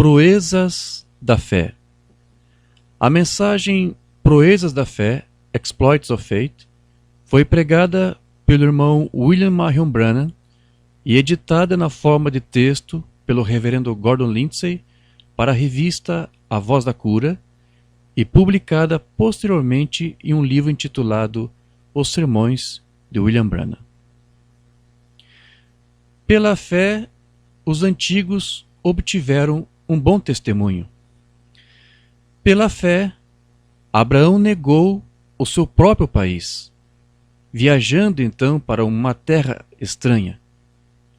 Proezas da fé. A mensagem Proezas da fé, Exploits of Faith, foi pregada pelo irmão William Marion Branham e editada na forma de texto pelo reverendo Gordon Lindsay para a revista A Voz da Cura e publicada posteriormente em um livro intitulado Os Sermões de William Branham. Pela fé, os antigos obtiveram um bom testemunho. Pela fé, Abraão negou o seu próprio país, viajando então para uma terra estranha,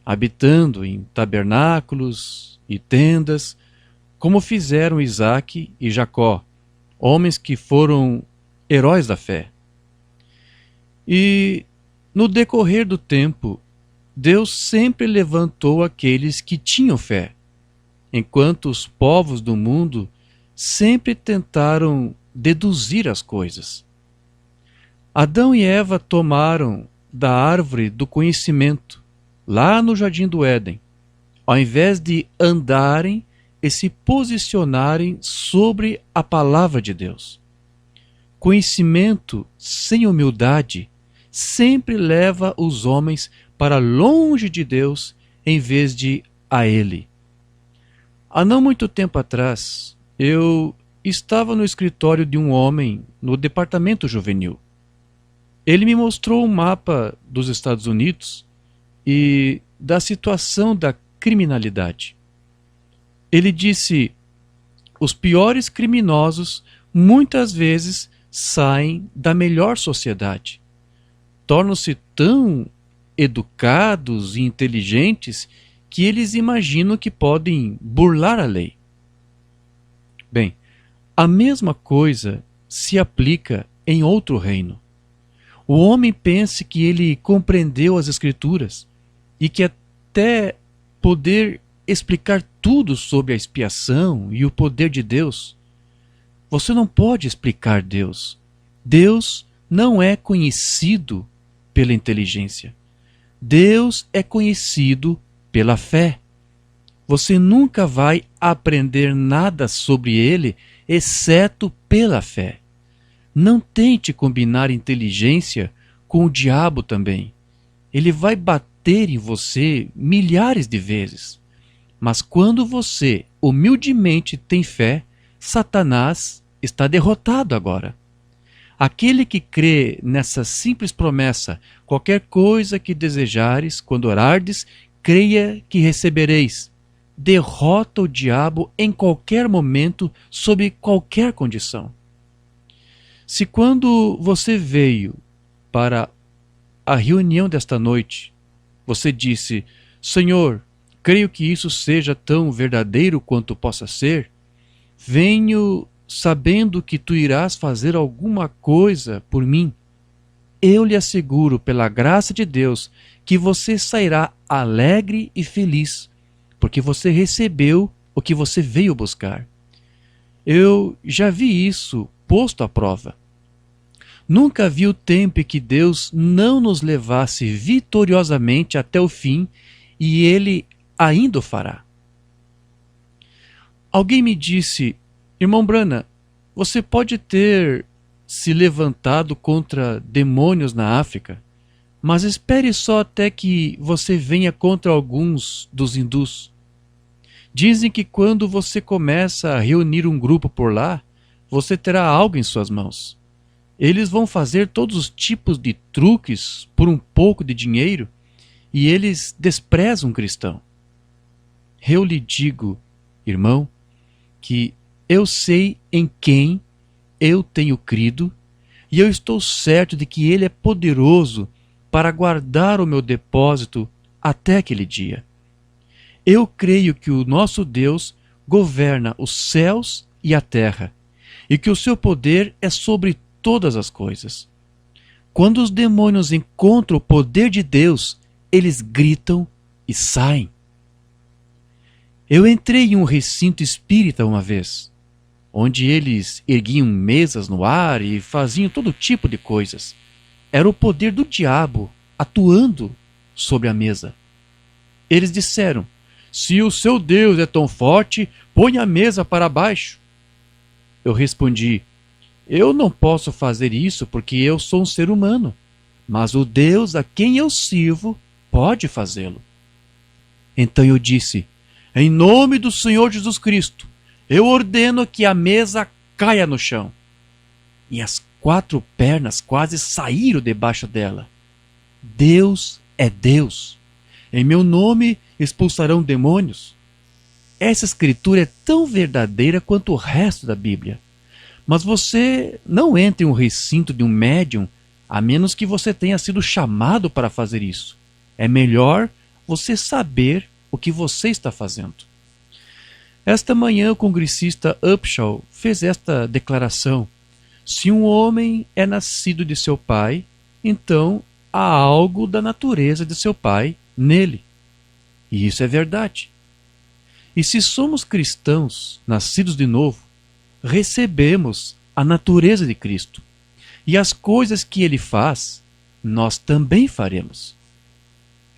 habitando em tabernáculos e tendas, como fizeram Isaque e Jacó, homens que foram heróis da fé. E, no decorrer do tempo, Deus sempre levantou aqueles que tinham fé, enquanto os povos do mundo sempre tentaram deduzir as coisas. Adão e Eva tomaram da árvore do conhecimento, lá no Jardim do Éden, ao invés de andarem e se posicionarem sobre a palavra de Deus. Conhecimento sem humildade sempre leva os homens para longe de Deus em vez de a Ele. Há não muito tempo atrás, eu estava no escritório de um homem no departamento juvenil. Ele me mostrou um mapa dos Estados Unidos e da situação da criminalidade. Ele disse: os piores criminosos muitas vezes saem da melhor sociedade. Tornam-se tão educados e inteligentes que eles imaginam que podem burlar a lei. Bem, a mesma coisa se aplica em outro reino. O homem pensa que ele compreendeu as Escrituras e que até poder explicar tudo sobre a expiação e o poder de Deus. Você não pode explicar Deus. Deus não é conhecido pela inteligência. Deus é conhecido pela fé. Você nunca vai aprender nada sobre Ele, exceto pela fé. Não tente combinar inteligência com o diabo também. Ele vai bater em você milhares de vezes. Mas quando você humildemente tem fé, Satanás está derrotado agora. Aquele que crê nessa simples promessa, qualquer coisa que desejares, quando orardes, creia que recebereis. Derrota o diabo em qualquer momento, sob qualquer condição. Se quando você veio para a reunião desta noite, você disse: Senhor, creio que isso seja tão verdadeiro quanto possa ser, venho sabendo que tu irás fazer alguma coisa por mim. Eu lhe asseguro, pela graça de Deus, que você sairá alegre e feliz, porque você recebeu o que você veio buscar. Eu já vi isso posto à prova. Nunca vi o tempo em que Deus não nos levasse vitoriosamente até o fim, e Ele ainda o fará. Alguém me disse: Irmão Branham, você pode ter se levantado contra demônios na África, mas espere só até que você venha contra alguns dos hindus. Dizem que quando você começa a reunir um grupo por lá, você terá algo em suas mãos. Eles vão fazer todos os tipos de truques por um pouco de dinheiro e eles desprezam um cristão. Eu lhe digo, irmão, que eu sei em quem eu tenho crido e eu estou certo de que Ele é poderoso para guardar o meu depósito até aquele dia. Eu creio que o nosso Deus governa os céus e a terra e que o seu poder é sobre todas as coisas. Quando os demônios encontram o poder de Deus, eles gritam e saem. Eu entrei em um recinto espírita uma vez, onde eles erguiam mesas no ar e faziam todo tipo de coisas. Era o poder do diabo atuando sobre a mesa. Eles disseram: Se o seu Deus é tão forte, põe a mesa para baixo. Eu respondi: eu não posso fazer isso porque eu sou um ser humano, mas o Deus a quem eu sirvo pode fazê-lo. Então eu disse: em nome do Senhor Jesus Cristo, eu ordeno que a mesa caia no chão. E as 4 pernas quase saíram debaixo dela. Deus é Deus. Em meu nome expulsarão demônios. Essa escritura é tão verdadeira quanto o resto da Bíblia. Mas você não entra em um recinto de um médium a menos que você tenha sido chamado para fazer isso. É melhor você saber o que você está fazendo. Esta manhã o congressista Upshaw fez esta declaração: se um homem é nascido de seu pai, então há algo da natureza de seu pai nele. E isso é verdade. E se somos cristãos, nascidos de novo, recebemos a natureza de Cristo. E as coisas que ele faz, nós também faremos.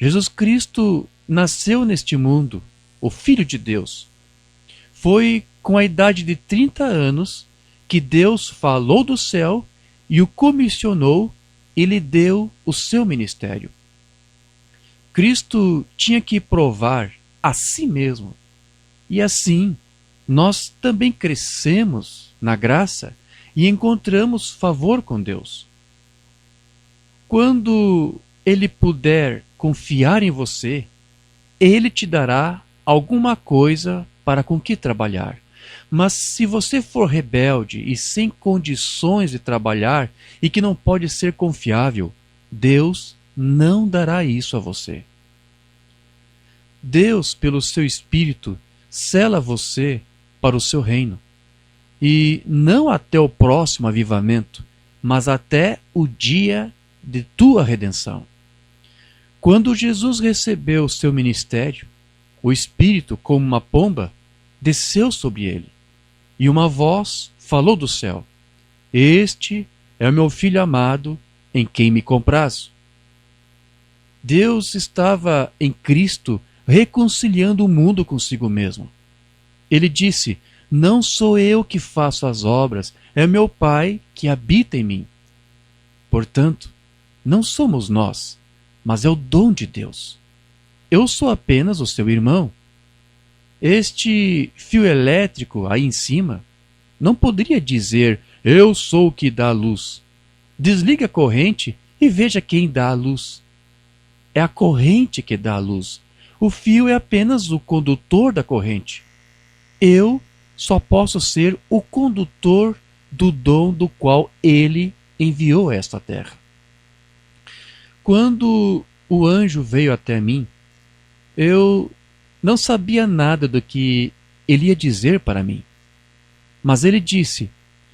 Jesus Cristo nasceu neste mundo, o Filho de Deus. Foi com a idade de 30 anos que Deus falou do céu e o comissionou e lhe deu o seu ministério. Cristo tinha que provar a si mesmo. E assim, nós também crescemos na graça e encontramos favor com Deus. Quando Ele puder confiar em você, Ele te dará alguma coisa para com que trabalhar. Mas se você for rebelde e sem condições de trabalhar e que não pode ser confiável, Deus não dará isso a você. Deus, pelo seu Espírito, sela você para o seu reino. E não até o próximo avivamento, mas até o dia de tua redenção. Quando Jesus recebeu o seu ministério, o Espírito, como uma pomba, desceu sobre ele. E uma voz falou do céu: este é o meu Filho amado, em quem me comprazo. Deus estava em Cristo reconciliando o mundo consigo mesmo. Ele disse: não sou eu que faço as obras, é meu Pai que habita em mim. Portanto, não somos nós, mas é o dom de Deus. Eu sou apenas o seu irmão. Este fio elétrico aí em cima não poderia dizer: eu sou o que dá a luz. Desligue a corrente e veja quem dá a luz. É a corrente que dá a luz. O fio é apenas o condutor da corrente. Eu só posso ser o condutor do dom do qual Ele enviou a esta terra. Quando o anjo veio até mim, eu não sabia nada do que ele ia dizer para mim. Mas ele disse: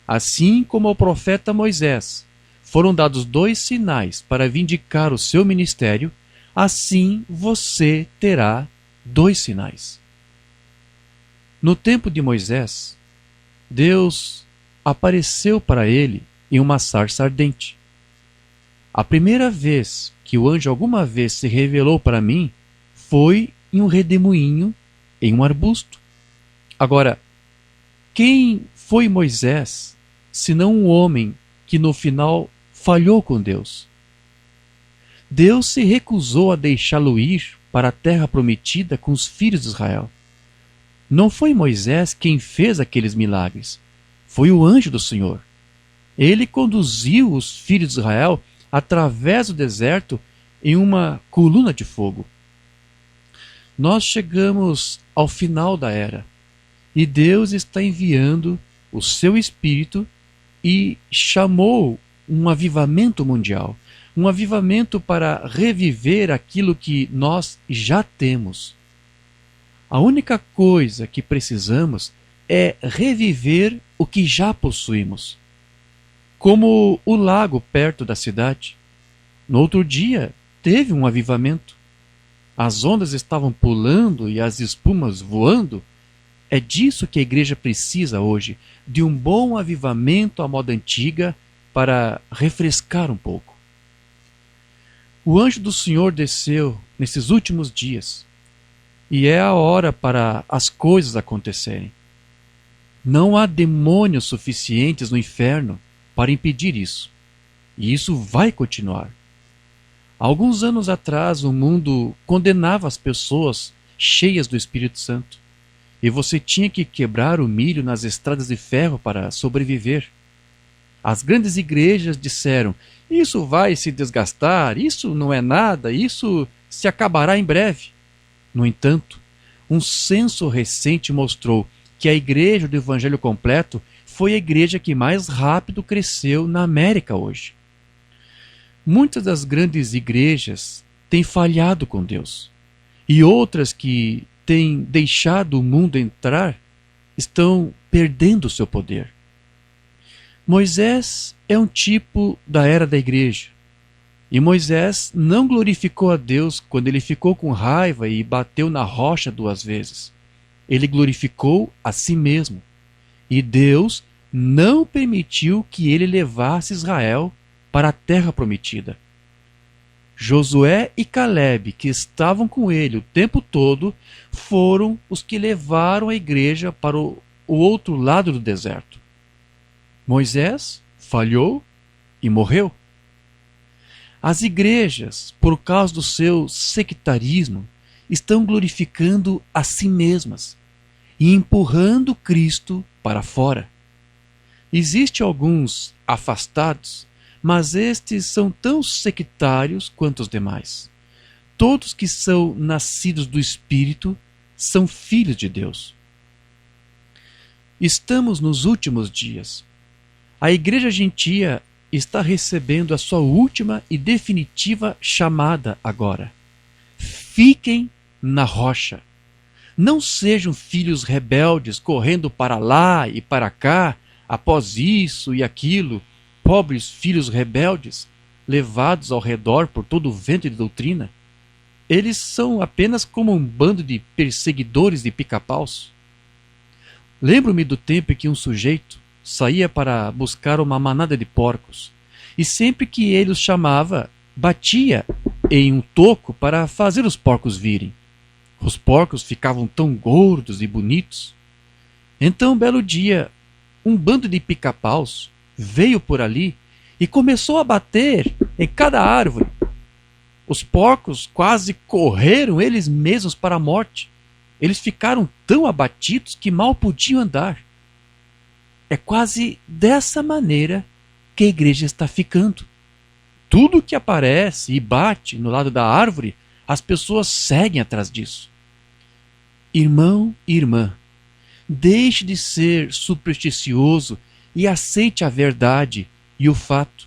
assim como ao profeta Moisés foram dados 2 sinais para vindicar o seu ministério, assim você terá 2 sinais. No tempo de Moisés, Deus apareceu para ele em uma sarça ardente. A primeira vez que o anjo alguma vez se revelou para mim foi em um redemoinho, em um arbusto. Agora, quem foi Moisés, senão um homem que no final falhou com Deus? Deus se recusou a deixá-lo ir para a terra prometida com os filhos de Israel. Não foi Moisés quem fez aqueles milagres, foi o anjo do Senhor. Ele conduziu os filhos de Israel através do deserto em uma coluna de fogo. Nós chegamos ao final da era e Deus está enviando o seu Espírito e chamou um avivamento mundial, um avivamento para reviver aquilo que nós já temos. A única coisa que precisamos é reviver o que já possuímos. Como o lago perto da cidade. No outro dia, teve um avivamento. As ondas estavam pulando e as espumas voando. É disso que a igreja precisa hoje, de um bom avivamento à moda antiga para refrescar um pouco. O anjo do Senhor desceu nesses últimos dias e é a hora para as coisas acontecerem. Não há demônios suficientes no inferno para impedir isso. E isso vai continuar. Alguns anos atrás, o mundo condenava as pessoas cheias do Espírito Santo. E você tinha que quebrar o milho nas estradas de ferro para sobreviver. As grandes igrejas disseram: isso vai se desgastar, isso não é nada, isso se acabará em breve. No entanto, um censo recente mostrou que a igreja do Evangelho completo foi a igreja que mais rápido cresceu na América hoje. Muitas das grandes igrejas têm falhado com Deus, e outras que têm deixado o mundo entrar estão perdendo seu poder. Moisés é um tipo da era da igreja. E Moisés não glorificou a Deus quando ele ficou com raiva e bateu na rocha 2 vezes. Ele glorificou a si mesmo. E Deus não permitiu que ele levasse Israel para a terra prometida. Josué e Calebe, que estavam com ele o tempo todo, foram os que levaram a igreja para o outro lado do deserto. Moisés falhou e morreu. As igrejas, por causa do seu sectarismo, estão glorificando a si mesmas e empurrando Cristo para fora. Existem alguns afastados, mas estes são tão sectários quanto os demais. Todos que são nascidos do Espírito são filhos de Deus. Estamos nos últimos dias. A igreja gentia está recebendo a sua última e definitiva chamada agora. Fiquem na rocha. Não sejam filhos rebeldes correndo para lá e para cá, após isso e aquilo, pobres filhos rebeldes, levados ao redor por todo o vento de doutrina. Eles são apenas como um bando de perseguidores de pica-paus. Lembro-me do tempo em que um sujeito saía para buscar uma manada de porcos, e sempre que ele os chamava, batia em um toco para fazer os porcos virem. Os porcos ficavam tão gordos e bonitos. Então, um belo dia, um bando de pica-paus veio por ali e começou a bater em cada árvore. Os porcos quase correram eles mesmos para a morte. Eles ficaram tão abatidos que mal podiam andar. É quase dessa maneira que a igreja está ficando. Tudo que aparece e bate no lado da árvore, as pessoas seguem atrás disso. Irmão e irmã, deixe de ser supersticioso e aceite a verdade e o fato.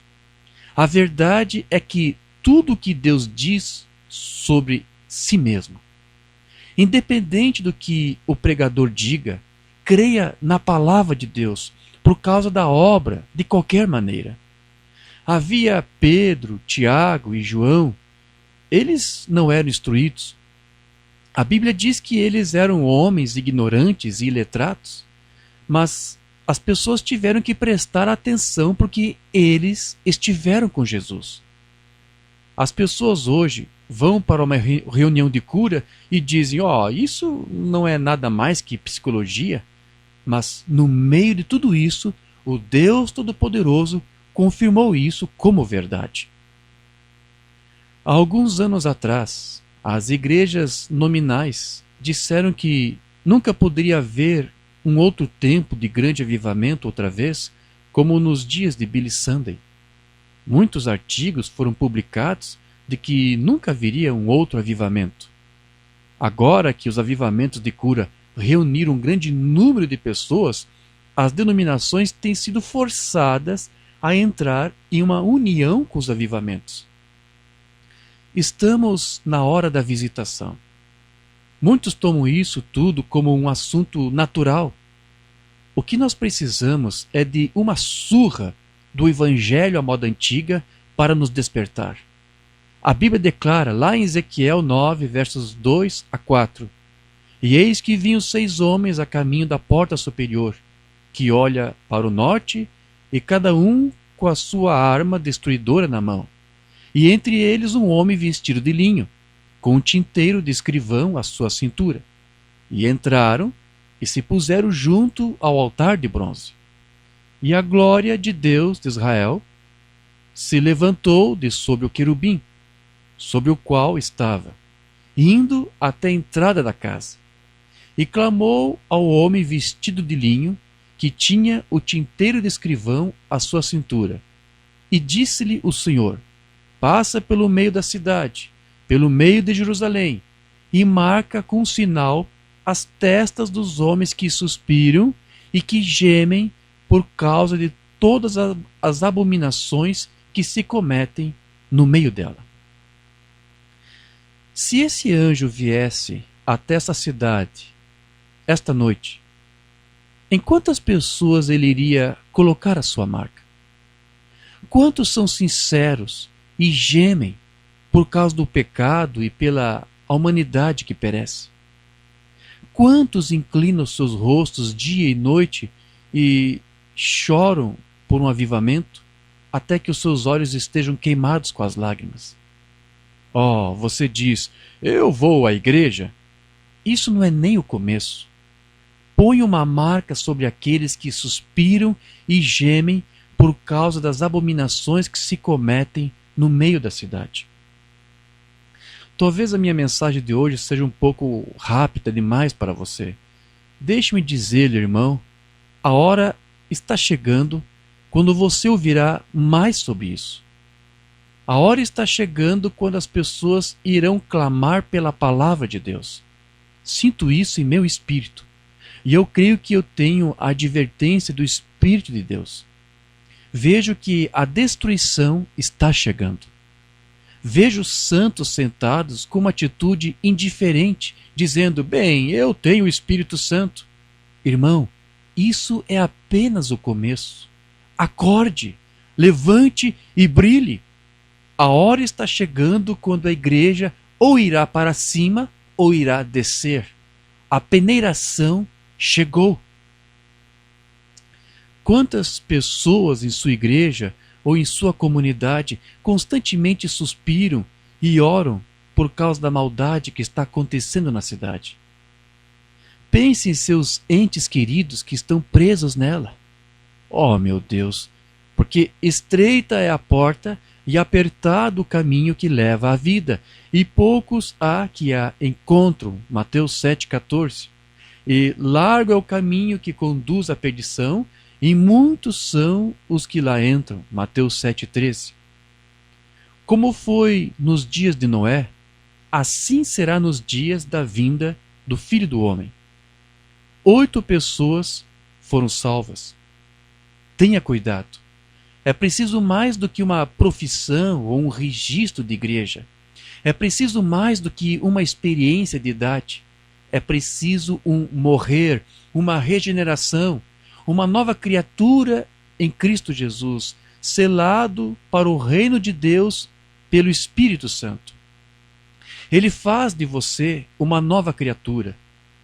A verdade é que tudo o que Deus diz sobre si mesmo, independente do que o pregador diga, creia na palavra de Deus, por causa da obra, de qualquer maneira. Havia Pedro, Tiago e João. Eles não eram instruídos. A Bíblia diz que eles eram homens ignorantes e iletrados, mas as pessoas tiveram que prestar atenção porque eles estiveram com Jesus. As pessoas hoje vão para uma reunião de cura e dizem: isso não é nada mais que psicologia. Mas no meio de tudo isso, o Deus Todo-Poderoso confirmou isso como verdade. Há alguns anos atrás, as igrejas nominais disseram que nunca poderia haver um outro tempo de grande avivamento outra vez, como nos dias de Billy Sunday. Muitos artigos foram publicados de que nunca haveria um outro avivamento. Agora que os avivamentos de cura reuniram um grande número de pessoas, as denominações têm sido forçadas a entrar em uma união com os avivamentos. Estamos na hora da visitação. Muitos tomam isso tudo como um assunto natural. O que nós precisamos é de uma surra do Evangelho à moda antiga para nos despertar. A Bíblia declara lá em Ezequiel 9, versos 2 a 4: E eis que vinham 6 homens a caminho da porta superior, que olha para o norte, e cada um com a sua arma destruidora na mão. E entre eles um homem vestido de linho. com um tinteiro de escrivão à sua cintura. E entraram e se puseram junto ao altar de bronze. E a glória de Deus de Israel se levantou de sob o querubim, sobre o qual estava, indo até a entrada da casa. E clamou ao homem vestido de linho, que tinha o tinteiro de escrivão à sua cintura. E disse-lhe o Senhor: passa pelo meio da cidade, pelo meio de Jerusalém, e marca com um sinal as testas dos homens que suspiram e que gemem por causa de todas as abominações que se cometem no meio dela. Se esse anjo viesse até essa cidade esta noite, em quantas pessoas ele iria colocar a sua marca? Quantos são sinceros e gemem por causa do pecado e pela humanidade que perece? Quantos inclinam seus rostos dia e noite e choram por um avivamento, até que os seus olhos estejam queimados com as lágrimas? Oh, você diz, eu vou à igreja. Isso não é nem o começo. Põe uma marca sobre aqueles que suspiram e gemem por causa das abominações que se cometem no meio da cidade. Talvez a minha mensagem de hoje seja um pouco rápida demais para você. Deixe-me dizer-lhe, irmão, a hora está chegando quando você ouvirá mais sobre isso. A hora está chegando quando as pessoas irão clamar pela palavra de Deus. Sinto isso em meu espírito. E eu creio que eu tenho a advertência do Espírito de Deus. Vejo que a destruição está chegando. Vejo os santos sentados com uma atitude indiferente, dizendo, bem, eu tenho o Espírito Santo. Irmão, isso é apenas o começo. Acorde, levante e brilhe. A hora está chegando quando a igreja ou irá para cima ou irá descer. A peneiração chegou. Quantas pessoas em sua igreja ou em sua comunidade constantemente suspiram e oram por causa da maldade que está acontecendo na cidade? Pense em seus entes queridos que estão presos nela. Oh, meu Deus! Porque estreita é a porta e apertado o caminho que leva à vida, e poucos há que a encontram. Mateus 7,14. E largo é o caminho que conduz à perdição, e muitos são os que lá entram. Mateus 7,13. Como foi nos dias de Noé, assim será nos dias da vinda do Filho do Homem. 8 pessoas foram salvas. Tenha cuidado. É preciso mais do que uma profissão ou um registro de igreja. É preciso mais do que uma experiência de idade. É preciso um morrer, uma regeneração, uma nova criatura em Cristo Jesus, selado para o reino de Deus pelo Espírito Santo. Ele faz de você uma nova criatura,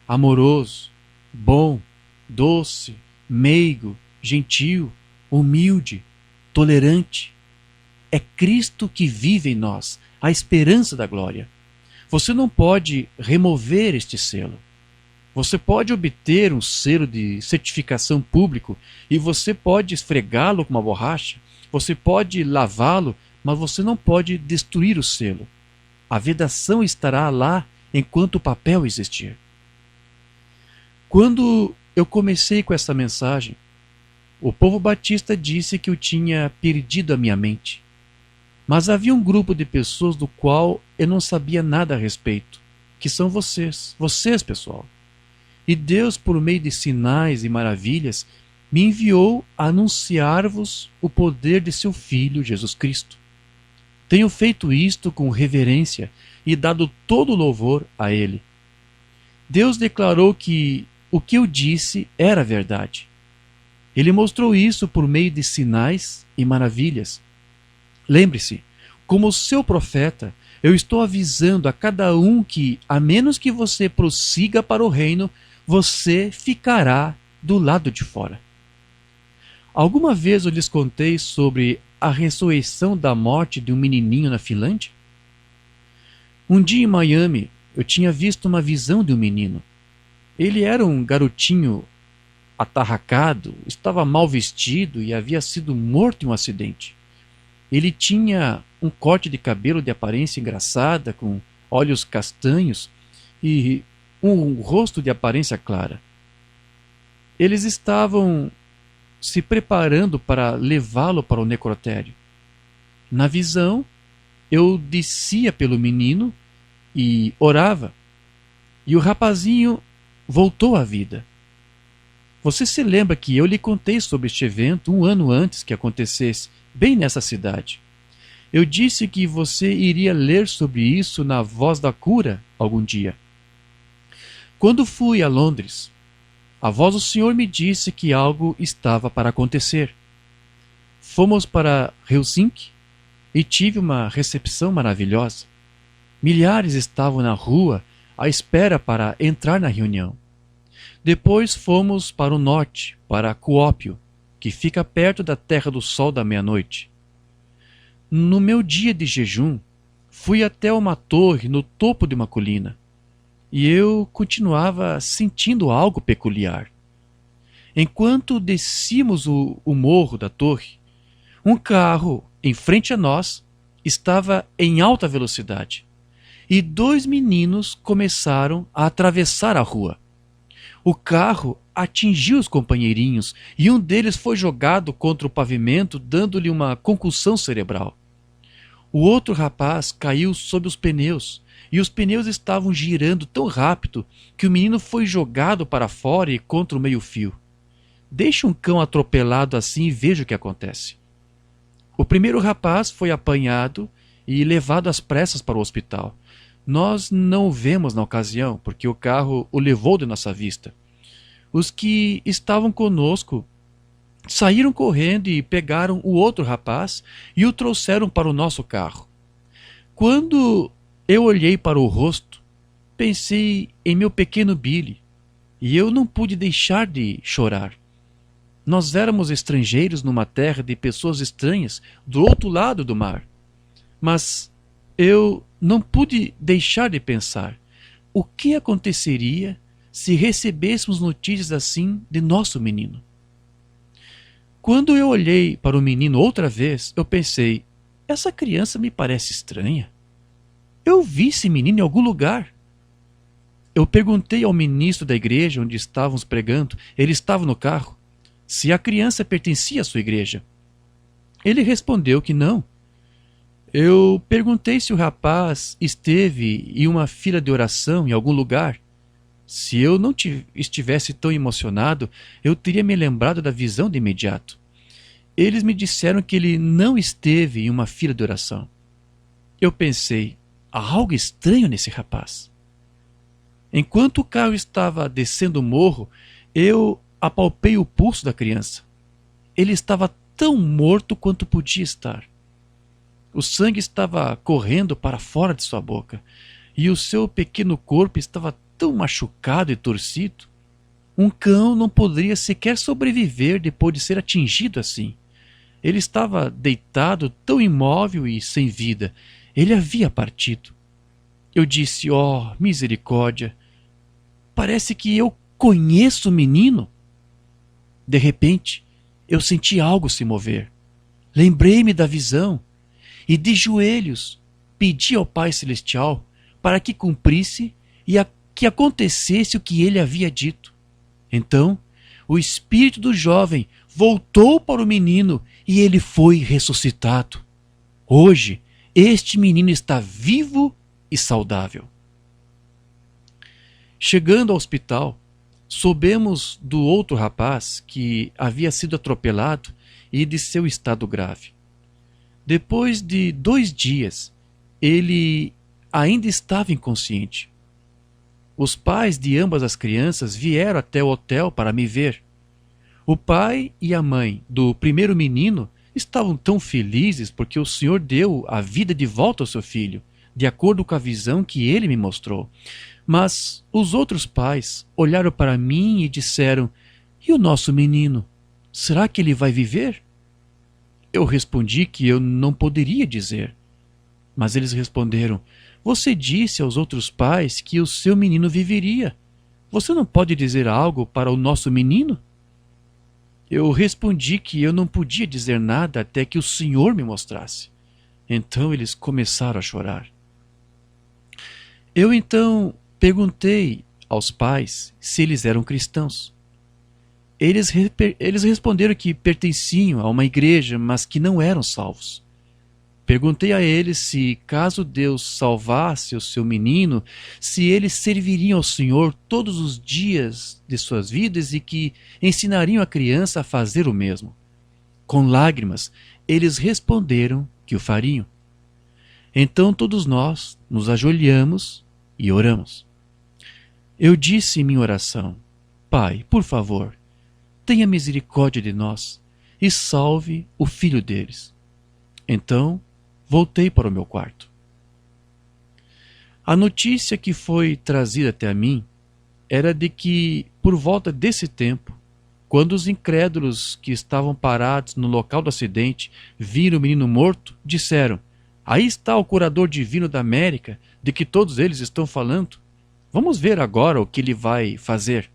amoroso, bom, doce, meigo, gentil, humilde, tolerante. É Cristo que vive em nós, a esperança da glória. Você não pode remover este selo. Você pode obter um selo de certificação público e você pode esfregá-lo com uma borracha, você pode lavá-lo, mas você não pode destruir o selo. A vedação estará lá enquanto o papel existir. Quando eu comecei com essa mensagem, o povo batista disse que eu tinha perdido a minha mente. Mas havia um grupo de pessoas do qual eu não sabia nada a respeito, que são vocês, pessoal. E Deus, por meio de sinais e maravilhas, me enviou a anunciar-vos o poder de seu Filho, Jesus Cristo. Tenho feito isto com reverência e dado todo o louvor a Ele. Deus declarou que o que eu disse era verdade. Ele mostrou isso por meio de sinais e maravilhas. Lembre-se, como seu profeta, eu estou avisando a cada um que, a menos que você prossiga para o reino, você ficará do lado de fora. Alguma vez eu lhes contei sobre a ressurreição da morte de um menininho na Finlândia? Um dia em Miami, eu tinha visto uma visão de um menino. Ele era um garotinho atarracado, estava mal vestido e havia sido morto em um acidente. Ele tinha um corte de cabelo de aparência engraçada, com olhos castanhos e um rosto de aparência clara. Eles estavam se preparando para levá-lo para o necrotério. Na visão, eu descia pelo menino e orava, e o rapazinho voltou à vida. Você se lembra que eu lhe contei sobre este evento um ano antes que acontecesse, bem nessa cidade. Eu disse que você iria ler sobre isso na Voz da Cura algum dia. Quando fui a Londres, a voz do Senhor me disse que algo estava para acontecer. Fomos para Helsinki e tive uma recepção maravilhosa. Milhares estavam na rua à espera para entrar na reunião. Depois fomos para o norte, para Kuopio, que fica perto da Terra do Sol da Meia-Noite. No meu dia de jejum, fui até uma torre no topo de uma colina, e eu continuava sentindo algo peculiar. Enquanto descíamos o morro da torre, um carro em frente a nós estava em alta velocidade, e dois meninos começaram a atravessar a rua. O carro atingiu os companheirinhos e um deles foi jogado contra o pavimento, dando-lhe uma concussão cerebral. O outro rapaz caiu sob os pneus e os pneus estavam girando tão rápido que o menino foi jogado para fora e contra o meio-fio. Deixe um cão atropelado assim e veja o que acontece. O primeiro rapaz foi apanhado e levado às pressas para o hospital. Nós não o vemos na ocasião, porque o carro o levou de nossa vista. Os que estavam conosco saíram correndo e pegaram o outro rapaz e o trouxeram para o nosso carro. Quando eu olhei para o rosto, pensei em meu pequeno Billy e eu não pude deixar de chorar. Nós éramos estrangeiros numa terra de pessoas estranhas do outro lado do mar. Mas eu não pude deixar de pensar o que aconteceria se recebêssemos notícias assim de nosso menino. Quando eu olhei para o menino outra vez, eu pensei, essa criança me parece estranha. Eu vi esse menino em algum lugar. Eu perguntei ao ministro da igreja onde estávamos pregando, ele estava no carro, se a criança pertencia à sua igreja. Ele respondeu que não. Eu perguntei se o rapaz esteve em uma fila de oração em algum lugar. Se eu não estivesse tão emocionado, eu teria me lembrado da visão de imediato. Eles me disseram que ele não esteve em uma fila de oração. Eu pensei, há algo estranho nesse rapaz. Enquanto o carro estava descendo o morro, eu apalpei o pulso da criança. Ele estava tão morto quanto podia estar. O sangue estava correndo para fora de sua boca, e o seu pequeno corpo estava tão machucado e torcido. Um cão não poderia sequer sobreviver depois de ser atingido assim. Ele estava deitado, tão imóvel e sem vida. Ele havia partido. Eu disse, oh, misericórdia, parece que eu conheço o menino. De repente, eu senti algo se mover. Lembrei-me da visão e de joelhos pedi ao Pai Celestial para que cumprisse e que acontecesse o que ele havia dito. Então, o espírito do jovem voltou para o menino e ele foi ressuscitado. Hoje, este menino está vivo e saudável. Chegando ao hospital, soubemos do outro rapaz que havia sido atropelado e de seu estado grave. Depois de 2 dias, ele ainda estava inconsciente. Os pais de ambas as crianças vieram até o hotel para me ver. O pai e a mãe do primeiro menino estavam tão felizes porque o Senhor deu a vida de volta ao seu filho, de acordo com a visão que ele me mostrou. Mas os outros pais olharam para mim e disseram, e o nosso menino? Será que ele vai viver? Eu respondi que eu não poderia dizer. Mas eles responderam, Você disse aos outros pais que o seu menino viveria. Você não pode dizer algo para o nosso menino? Eu respondi que eu não podia dizer nada até que o Senhor me mostrasse. Então eles começaram a chorar. Eu então perguntei aos pais se eles eram cristãos. Eles responderam que pertenciam a uma igreja, mas que não eram salvos. Perguntei a eles se, caso Deus salvasse o seu menino, se eles serviriam ao Senhor todos os dias de suas vidas e que ensinariam a criança a fazer o mesmo. Com lágrimas, eles responderam que o fariam. Então todos nós nos ajoelhamos e oramos. Eu disse em minha oração: Pai, por favor, tenha misericórdia de nós e salve o filho deles. Então, voltei para o meu quarto. A notícia que foi trazida até a mim era de que, por volta desse tempo, quando os incrédulos que estavam parados no local do acidente viram o menino morto, disseram: Aí está o curador divino da América, de que todos eles estão falando. Vamos ver agora o que ele vai fazer.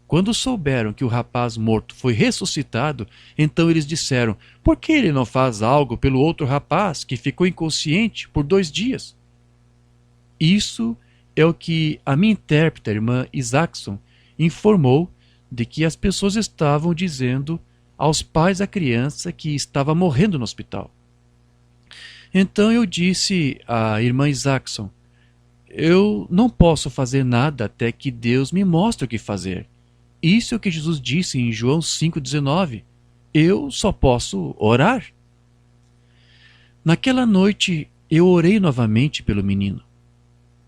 Quando souberam que o rapaz morto foi ressuscitado, então eles disseram: Por que ele não faz algo pelo outro rapaz que ficou inconsciente por 2 dias? Isso é o que a minha intérprete, a irmã Isaacson, informou de que as pessoas estavam dizendo aos pais da criança que estava morrendo no hospital. Então eu disse à irmã Isaacson: Eu não posso fazer nada até que Deus me mostre o que fazer. Isso é o que Jesus disse em João 5,19. Eu só posso orar. Naquela noite, eu orei novamente pelo menino.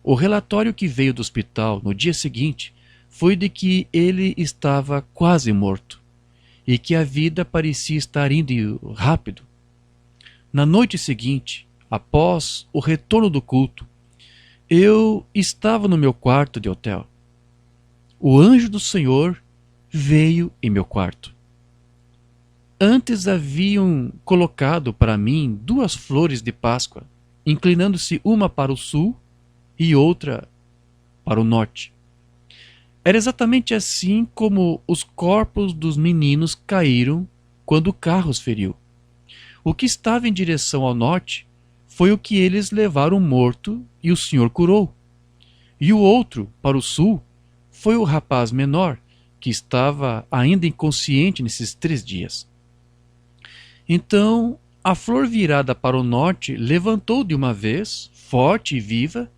O relatório que veio do hospital no dia seguinte foi de que ele estava quase morto e que a vida parecia estar indo rápido. Na noite seguinte, após o retorno do culto, eu estava no meu quarto de hotel. O anjo do Senhor veio em meu quarto. Antes haviam colocado para mim 2 flores de Páscoa, inclinando-se uma para o sul e outra para o norte. Era exatamente assim como os corpos dos meninos caíram quando o carro os feriu. O que estava em direção ao norte foi o que eles levaram morto e o Senhor curou. E o outro, para o sul, foi o rapaz menor, que estava ainda inconsciente nesses 3 dias. Então, a flor virada para o norte levantou de uma vez, forte e viva,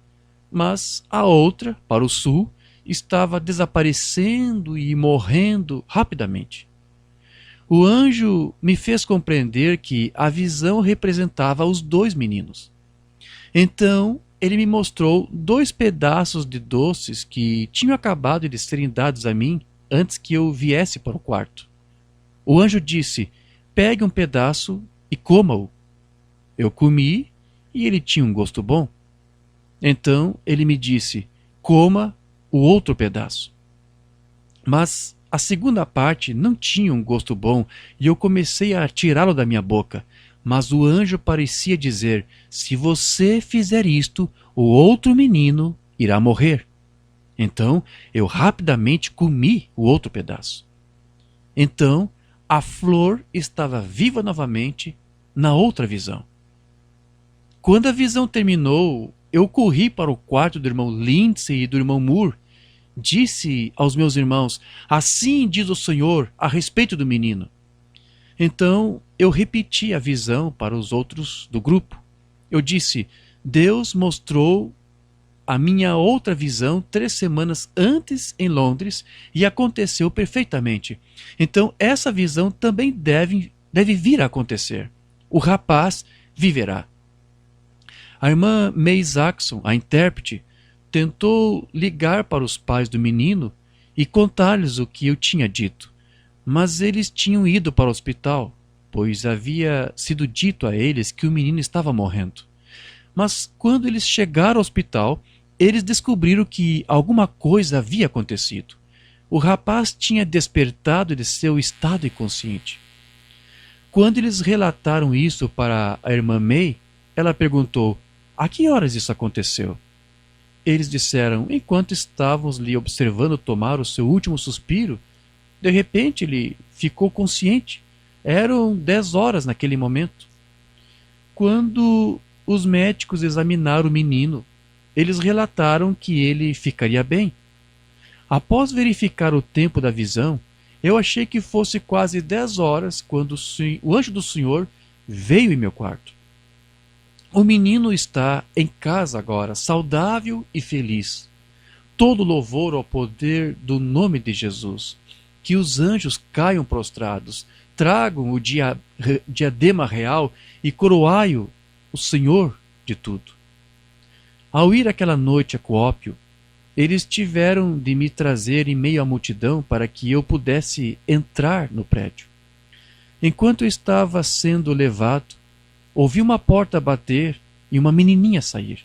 mas a outra, para o sul, estava desaparecendo e morrendo rapidamente. O anjo me fez compreender que a visão representava os 2 meninos. Então, ele me mostrou 2 pedaços de doces que tinham acabado de serem dados a mim antes que eu viesse para o quarto. O anjo disse: Pegue um pedaço e coma-o. Eu comi e ele tinha um gosto bom. Então ele me disse: Coma o outro pedaço. Mas a segunda parte não tinha um gosto bom e eu comecei a tirá-lo da minha boca. Mas o anjo parecia dizer: Se você fizer isto, o outro menino irá morrer. Então eu rapidamente comi o outro pedaço. Então a flor estava viva novamente na outra visão. Quando a visão terminou, eu corri para o quarto do irmão Lindsay e do irmão Moore. Disse aos meus irmãos: Assim diz o Senhor a respeito do menino. Então eu repeti a visão para os outros do grupo. Eu disse: Deus mostrou a minha outra visão 3 semanas antes em Londres e aconteceu perfeitamente. Então essa visão também deve vir a acontecer. O rapaz viverá. A irmã May Isaacson, a intérprete, tentou ligar para os pais do menino e contar-lhes o que eu tinha dito. Mas eles tinham ido para o hospital, pois havia sido dito a eles que o menino estava morrendo. Mas quando eles chegaram ao hospital, eles descobriram que alguma coisa havia acontecido. O rapaz tinha despertado de seu estado inconsciente. Quando eles relataram isso para a irmã May, ela perguntou: A que horas isso aconteceu? Eles disseram: enquanto estávamos lhe observando tomar o seu último suspiro, de repente ele ficou consciente. Eram 10 horas naquele momento. Quando os médicos examinaram o menino, eles relataram que ele ficaria bem. Após verificar o tempo da visão, eu achei que fosse quase 10 horas quando o anjo do Senhor veio em meu quarto. O menino está em casa agora, saudável e feliz. Todo louvor ao poder do nome de Jesus. Que os anjos caiam prostrados, tragam o diadema real e coroai-o, o Senhor de tudo. Ao ir aquela noite a Coópio, eles tiveram de me trazer em meio à multidão para que eu pudesse entrar no prédio. Enquanto eu estava sendo levado, ouvi uma porta bater e uma menininha sair.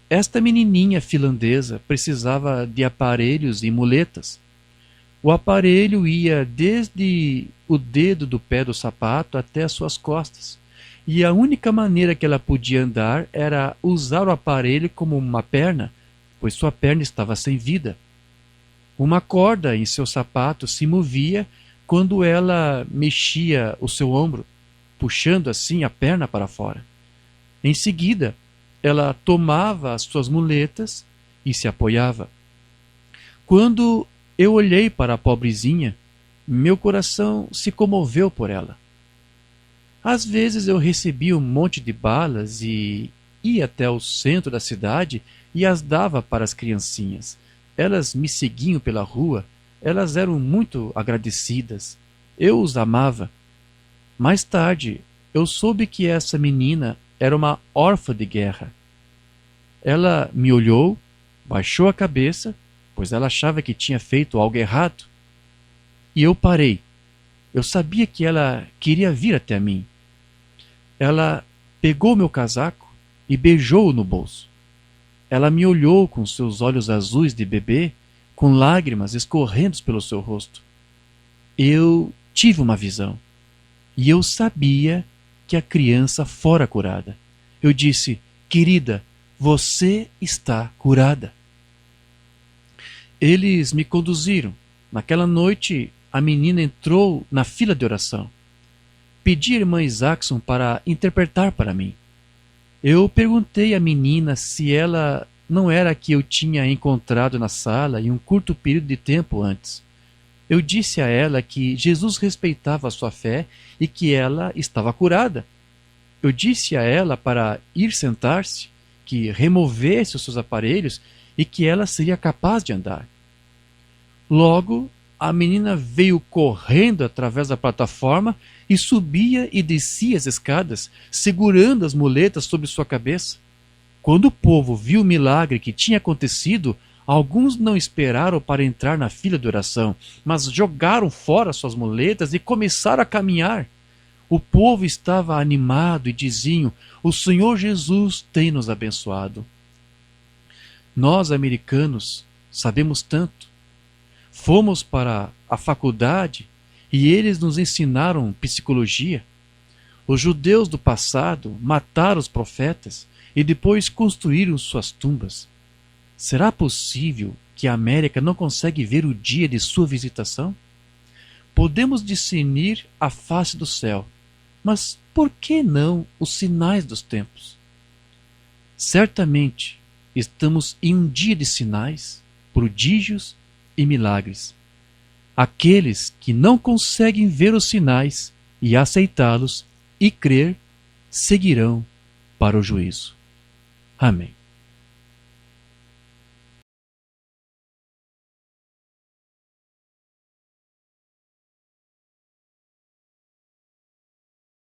Esta menininha finlandesa precisava de aparelhos e muletas. O aparelho ia desde o dedo do pé do sapato até as suas costas, e a única maneira que ela podia andar era usar o aparelho como uma perna, pois sua perna estava sem vida. Uma corda em seu sapato se movia quando ela mexia o seu ombro, puxando assim a perna para fora. Em seguida, ela tomava as suas muletas e se apoiava. Quando eu olhei para a pobrezinha, meu coração se comoveu por ela. Às vezes eu recebia um monte de balas e ia até o centro da cidade e as dava para as criancinhas. Elas me seguiam pela rua, elas eram muito agradecidas. Eu os amava. Mais tarde, eu soube que essa menina era uma órfã de guerra. Ela me olhou, baixou a cabeça, pois ela achava que tinha feito algo errado. E eu parei. Eu sabia que ela queria vir até mim. Ela pegou meu casaco e beijou-o no bolso. Ela me olhou com seus olhos azuis de bebê, com lágrimas escorrendo pelo seu rosto. Eu tive uma visão. E eu sabia que a criança fora curada. Eu disse: querida, você está curada. Eles me conduziram. Naquela noite, a menina entrou na fila de oração. Pedi à irmã Isaacson para interpretar para mim. Eu perguntei à menina se ela não era a que eu tinha encontrado na sala em um curto período de tempo antes. Eu disse a ela que Jesus respeitava a sua fé e que ela estava curada. Eu disse a ela para ir sentar-se, que removesse os seus aparelhos e que ela seria capaz de andar. Logo, a menina veio correndo através da plataforma e subia e descia as escadas, segurando as muletas sobre sua cabeça. Quando o povo viu o milagre que tinha acontecido, alguns não esperaram para entrar na fila de oração, mas jogaram fora suas muletas e começaram a caminhar. O povo estava animado e diziam: o Senhor Jesus tem nos abençoado. Nós, americanos, sabemos tanto. Fomos para a faculdade e eles nos ensinaram psicologia. Os judeus do passado mataram os profetas e depois construíram suas tumbas. Será possível que a América não consegue ver o dia de sua visitação? Podemos discernir a face do céu, mas por que não os sinais dos tempos? Certamente estamos em um dia de sinais, prodígios e milagres. Aqueles que não conseguem ver os sinais e aceitá-los e crer, seguirão para o juízo. Amém.